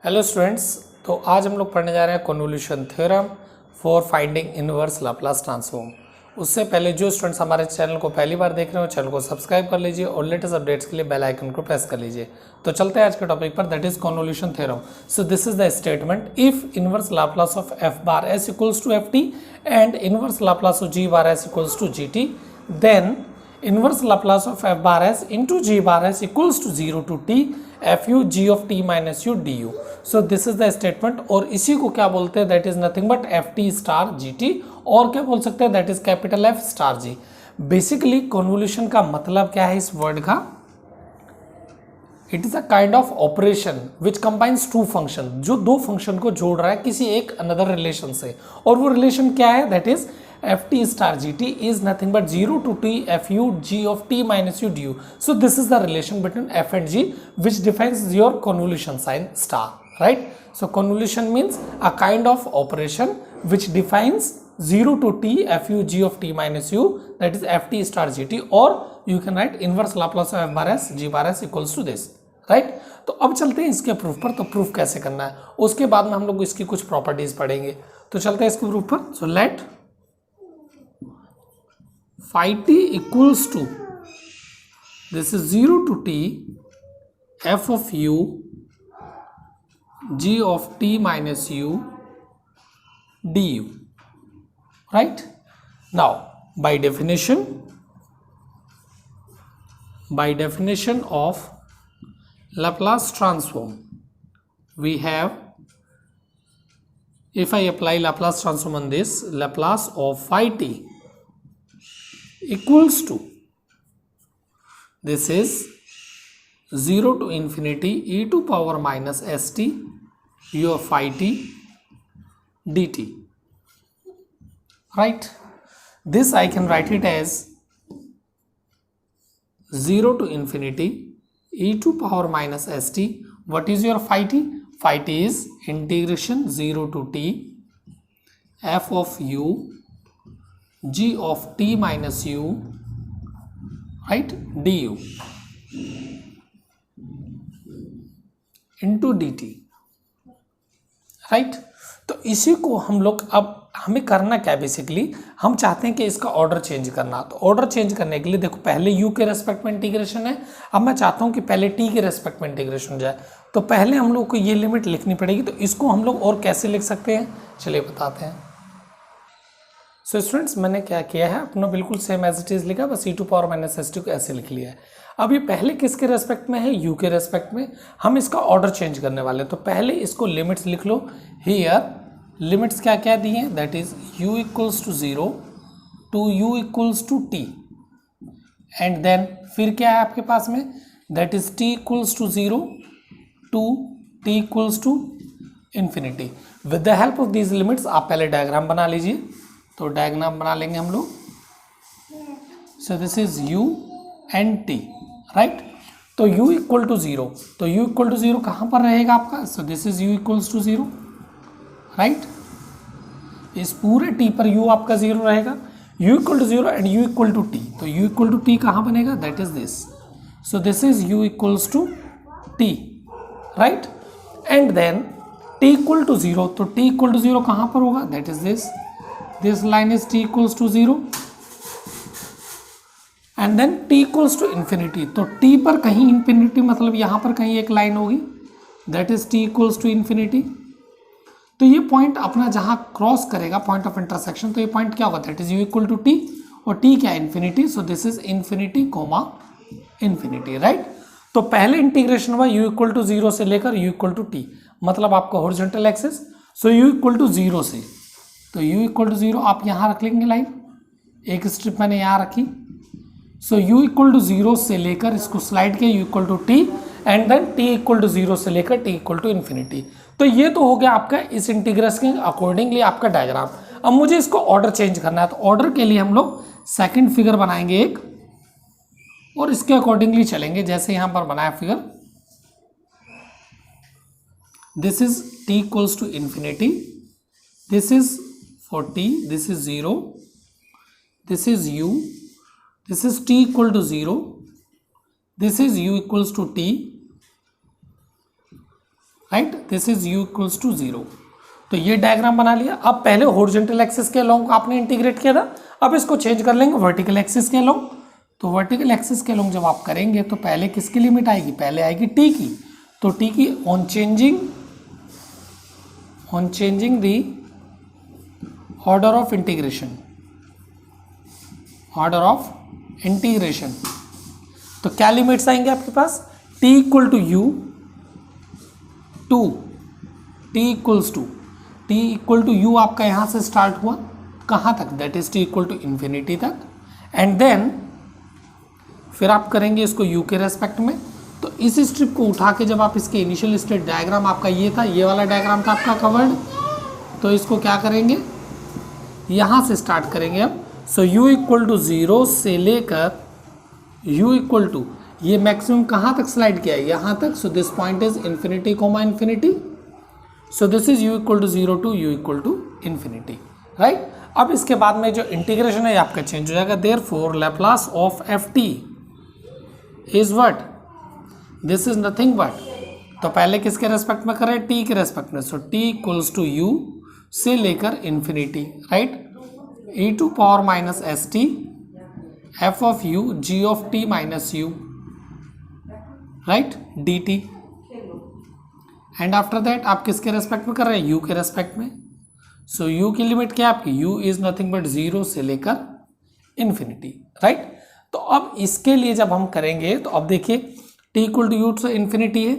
Hello students, तो आज हम लोग पढ़ने जा रहे हैं convolution theorem for finding inverse Laplace transform. उससे पहले जो स्टूडेंट्स हमारे चैनल को पहली बार देख रहे हो चैनल को सब्सक्राइब कर लीजिए और लेटेस्ट अपडेट्स के लिए बेल आइकन को प्रेस कर लीजिए। तो चलते हैं आज के टॉपिक पर, that is convolution theorem. So this is the statement, if inverse Laplace of F bar S equals to F T and inverse Laplace of G bar S equals to G T, then inverse Laplace of f bar s into g bar s equals to 0 to t fu g of t minus u du. So this is the statement और इसी को क्या बोलते हैं, that is nothing but ft star gt, और क्या बोल सकते हैं, that is capital F star g. Basically convolution का मतलब क्या है इस वर्ड का, it is a kind of operation which combines two function, जो दो फंक्शन को जोड़ रहा है किसी एक अनदर रिलेशन से, और वो रिलेशन क्या है, that is F T star G T is nothing but 0 to t F U G of T minus U D U. So this is the relation between F and G which defines your convolution sign star, right. So convolution means a kind of operation which defines 0 to t F U G of T minus U, that is F T star G T, और you can write inverse Laplace of F bar S G bar S equals to this, right. तो अब चलते हैं इसके proof पर. तो proof कैसे करना है उसके बाद में हम लोग इसकी कुछ प्रॉपर्टीज पढ़ेंगे. तो चलते हैं इसके प्रूफ पर. So let phi t equals to, this is 0 to t f of u g of t minus u du, right. Now by definition of Laplace transform, we have, if I apply Laplace transform on this, Laplace of phi t equals to, this is 0 to infinity e to power minus st u of phi t dt, right. This I can write it as 0 to infinity e to power minus st. What is your phi t? Phi t is integration 0 to t f of u g of t minus u, right, du into dt, right. तो इसी को हम लोग, अब हमें करना क्या है, बेसिकली हम चाहते हैं कि इसका ऑर्डर चेंज करना. तो ऑर्डर चेंज करने के लिए देखो, पहले u के रेस्पेक्ट में इंटीग्रेशन है, अब मैं चाहता हूं कि पहले t के रेस्पेक्ट में इंटीग्रेशन हो जाए. तो पहले हम लोग को ये लिमिट लिखनी पड़ेगी. तो इसको हम लोग और कैसे लिख सकते हैं, चलिए बताते हैं. सो स्टूडेंट्स, मैंने क्या किया है, अपना बिल्कुल सेम एज इट इज लिखा, बस e to power minus S T को ऐसे लिख लिया है. अब ये पहले किसके रेस्पेक्ट में है, u के रेस्पेक्ट में. हम इसका ऑर्डर चेंज करने वाले हैं. तो पहले इसको लिमिट्स लिख लो. हियर लिमिट्स क्या क्या दी हैं, that is u equals to 0 to u equals to t, and then फिर क्या है आपके पास में, that is t equals to 0 to t equals to infinity. With the help of these limits आप पहले डायग्राम बना लीजिए. तो डायग्राम बना लेंगे हम लोग. सो this is u and t, right. तो u इक्वल टू 0, तो u इक्वल टू 0 कहाँ पर रहेगा आपका, so this is u equals to 0, right. इस पूरे t पर u आपका 0 रहेगा, u equal to 0 and u equal to t. तो u इक्वल टू t कहाँ बनेगा, that is this. So this is u equals to t, right. And then t equal to 0, तो t equal to 0 कहाँ पर होगा, that is this. This line is t equals to 0 and then t equals to infinity. तो t पर कहीं infinity मतलब यहाँ पर कहीं एक लाइन होगी, that is t equals to infinity. तो ये पॉइंट अपना जहाँ क्रॉस करेगा, पॉइंट ऑफ इंटरसेक्शन, तो ये पॉइंट क्या होगा, that is u equal to t, और t क्या है, infinity. So this is infinity comma infinity, right. तो पहले इंटीग्रेशन हुआ u equal to 0 से लेकर u equal to t, मतलब आपका horizontal axis. So u equal to 0 से, तो u इक्वल टू 0 आप यहाँ रख लेंगे लाइन, एक स्ट्रिप मैंने यहाँ रखी. सो u इक्वल टू 0 से लेकर इसको स्लाइड किया, u equal to t, and then t equal to 0 से लेकर t इक्वल टू इन्फिनिटी. तो ये तो हो गया आपका इस इंटीग्रेशन के अकॉर्डिंगली आपका डायग्राम. अब मुझे इसको ऑर्डर चेंज करना है. तो ऑर्डर के लिए हम लोग सेकेंड फिगर बनाएंगे एक, और इसके अकॉर्डिंगली चलेंगे जैसे यहाँ पर बनाया figure. This is t equals to infinity, this is for t, this is 0, this is u, this is t equal to 0, this is u equals to t, right, this is u equals to 0। तो ये diagram बना लिया। अब पहले horizontal axis के along आपने integrate किया था, अब इसको चेंज कर लेंगे वर्टिकल एक्सिस के अलोंग। तो वर्टिकल एक्सिस के अलोंग जब आप करेंगे तो पहले किसकी लिमिट आएगी, पहले आएगी t की। तो t की on changing the order of integration, तो क्या लिमिट्स आएंगे आपके पास, t equal to u to t equal to u आपका यहाँ से स्टार्ट हुआ कहाँ तक, that is t equal to infinity तक, एंड देन फिर आप करेंगे इसको u के रेस्पेक्ट में। तो इस स्ट्रिप को उठा के जब आप इसके इनिशियल स्टेट डायग्राम आपका ये था, ये वाला डायग्राम था आपका कवर्ड, तो इसको क्या करेंगे, यहाँ से स्टार्ट करेंगे अब। सो u इक्वल टू 0 से लेकर u इक्वल टू, ये मैक्सिमम कहाँ तक स्लाइड किया है, यहाँ तक। So this point is infinity comma infinity. So this is u equal to 0 to u equal to infinity, right. अब इसके बाद में जो इंटीग्रेशन है आपका चेंज हो जाएगा। Therefore Laplace of ft is what, this is nothing but, तो पहले किसके रेस्पेक्ट में करें, t के रेस्पेक्ट में। So t equals to u से लेकर infinity, right, e to power minus S T f of u g of t minus u, right, dt। And after that आप किसके रेस्पेक्ट में कर रहे हैं, u के रेस्पेक्ट में। सो u की लिमिट क्या है आपकी, u इज नथिंग बट 0 से लेकर इन्फिनिटी, राइट। तो अब इसके लिए जब हम करेंगे तो अब देखिए t इक्वल टू यू से इन्फिनिटी है,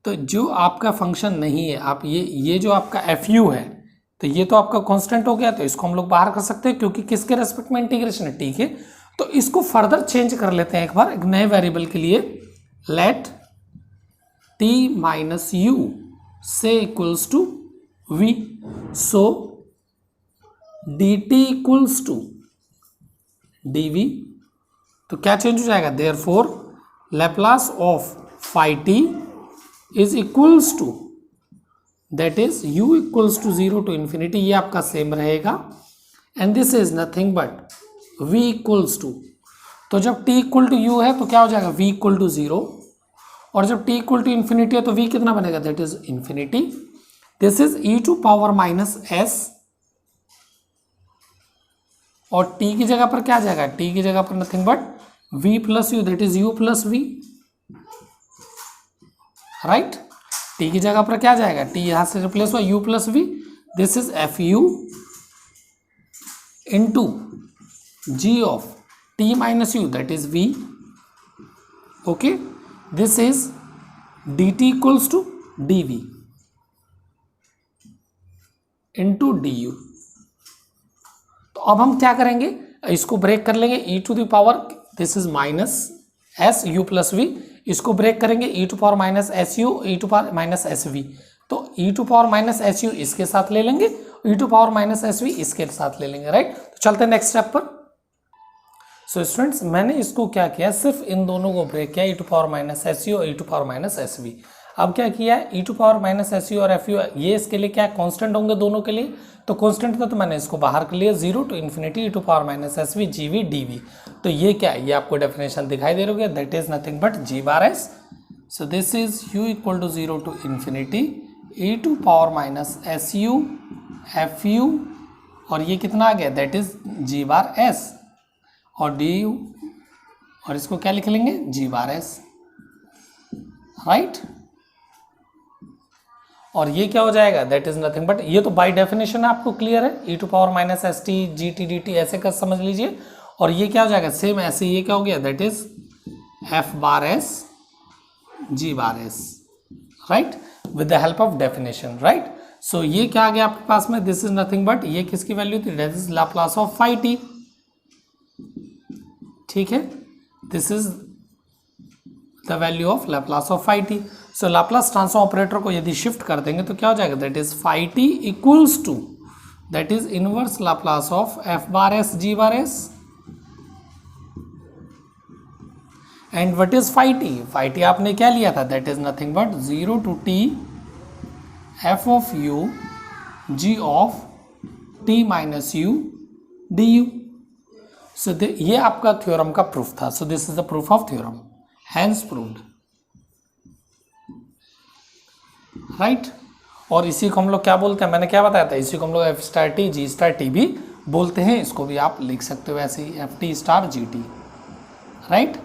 तो जो आपका फंक्शन नहीं है, आप ये जो आपका fu है, तो ये तो आपका कांस्टेंट हो गया, तो इसको हम लोग बाहर कर सकते हैं क्योंकि किसके रेस्पेक्ट में इंटीग्रेशन है, ठीक है। तो इसको फर्दर चेंज कर लेते हैं एक बार एक नए वेरिएबल के लिए। लेट t माइनस यू से equals to v, so dt equals to dv, तो क्या चेंज हो जाएगा, therefore Laplace of phi t is equals to, that is u equals to 0 to infinity, ये आपका सेम रहेगा। And this is nothing but v equals to, तो जब t equal to u है तो क्या हो जाएगा, v इक्वल टू 0, और जब t इक्वल टू इन्फिनिटी है तो v कितना बनेगा, that is infinity. This is e to power minus s, और t की जगह पर क्या आ जाएगा, t की जगह पर nothing but v plus you, that is u plus v, right. t की जगह पर क्या आ जाएगा, t यहां से रिप्लेस हुआ u plus v, this is fu into g of t minus u, that is v, okay. This is dt equals to dv into du। तो अब हम क्या करेंगे, इसको ब्रेक कर लेंगे, e to the power, this is minus S U plus V, इसको break करेंगे e to power minus S U, E to power minus S V, तो e to power minus S U इसके साथ ले लेंगे, e to power minus S V इसके साथ ले लेंगे, राइट। तो चलते हैं नेक्स्ट स्टेप पर। सो स्टूडेंट्स, मैंने इसको क्या किया, सिर्फ इन दोनों को ब्रेक किया, e to power minus S U और e to power minus S V. अब क्या किया है, e to power minus S U और एफ यू, ये इसके लिए क्या कांस्टेंट होंगे दोनों के लिए, तो कांस्टेंट था तो मैंने इसको बाहर कर लिया, 0 to infinity e to power minus S V G V D V. तो ये क्या है, ये आपको डेफिनेशन दिखाई दे रही है, that is nothing but g bar S. So this is u equal to 0 to infinity e to power minus S U F U, और ये कितना आ गया, that is g bar S, और डी यू, और इसको क्या लिख लेंगे, g बार एस, राइट। और ये क्या हो जाएगा, दैट इज नथिंग बट, ये तो बाय डेफिनेशन आपको क्लियर है, e to power minus S T G T D T ऐसे कर समझ लीजिए। और ये क्या हो जाएगा, सेम ऐसे, ये क्या हो गया, that is F bar S G bar S, right, with the help of definition, right. So ये क्या आ गया आपके पास में, दिस इज नथिंग बट, ये किसकी वैल्यू थी, that is Laplace of phi T, ठीक है, this is the value of Laplace of phi T. So Laplace transform operator को यदि शिफ्ट कर देंगे तो क्या हो जाएगा, that is phi T equals to, that is inverse Laplace of F bar S G bar S, and what is phi T, phi T आपने क्या लिया था, that is nothing but 0 to T F of U G of T minus U D U. So ये आपका theorem का proof था। So this is the proof of theorem, hence proved. Right. और इसी को हम लोग क्या बोलते हैं, मैंने क्या बताया था, इसी को हम लोग F star T G star T भी बोलते हैं। इसको भी आप लिख सकते हो ऐसे ही, F T star G T, right.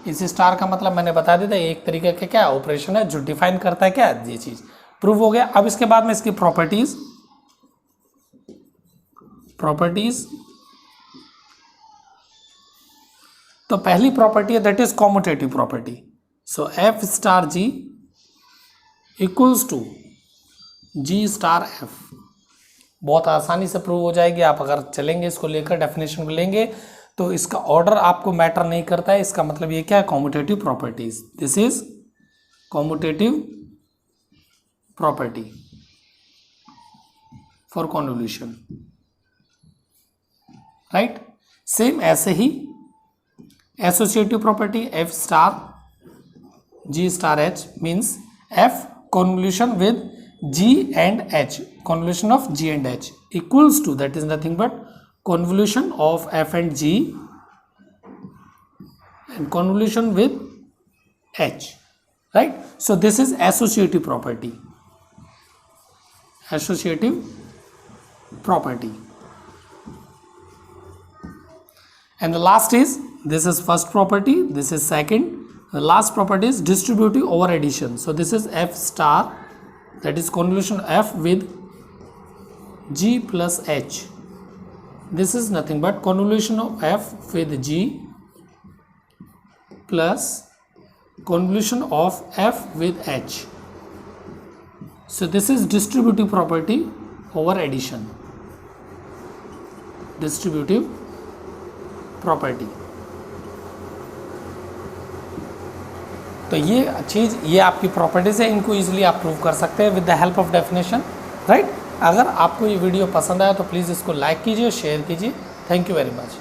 इस स्टार का मतलब मैंने बता दिया था, एक तरीके का क्या ऑपरेशन है जो डिफाइन करता है क्या ये चीज। प्रूव हो गया। अब इसके बाद में इसकी प्रॉपर्टीज तो पहली प्रॉपर्टी है that is commutative property. So F star G equals to G star F. बहुत आसानी से प्रूव हो जाएगी, आप अगर चलेंगे इसको लेकर, डेफिनेशन को लेंगे तो इसका ऑर्डर आपको मैटर नहीं करता है। इसका मतलब ये क्या है, commutative properties. This is commutative property for convolution, right. Same ऐसे ही associative property F star G star H means F convolution with G and H, convolution of G and H equals to, that is nothing but convolution of F and G and convolution with H, right. So this is associative property, associative property. And the last is, this is first property, this is second. The last property is distributive over addition. So this is F star, that is convolution F with G plus H. This is nothing but convolution of F with G plus convolution of F with H. So this is distributive property over addition, distributive property. तो ये चीज़, ये आपकी properties है, इनको easily आप prove कर सकते हैं with the help of definition, right. अगर आपको ये वीडियो पसंद आया तो प्लीज़ इसको लाइक कीजिए, शेयर कीजिए। Thank you very much.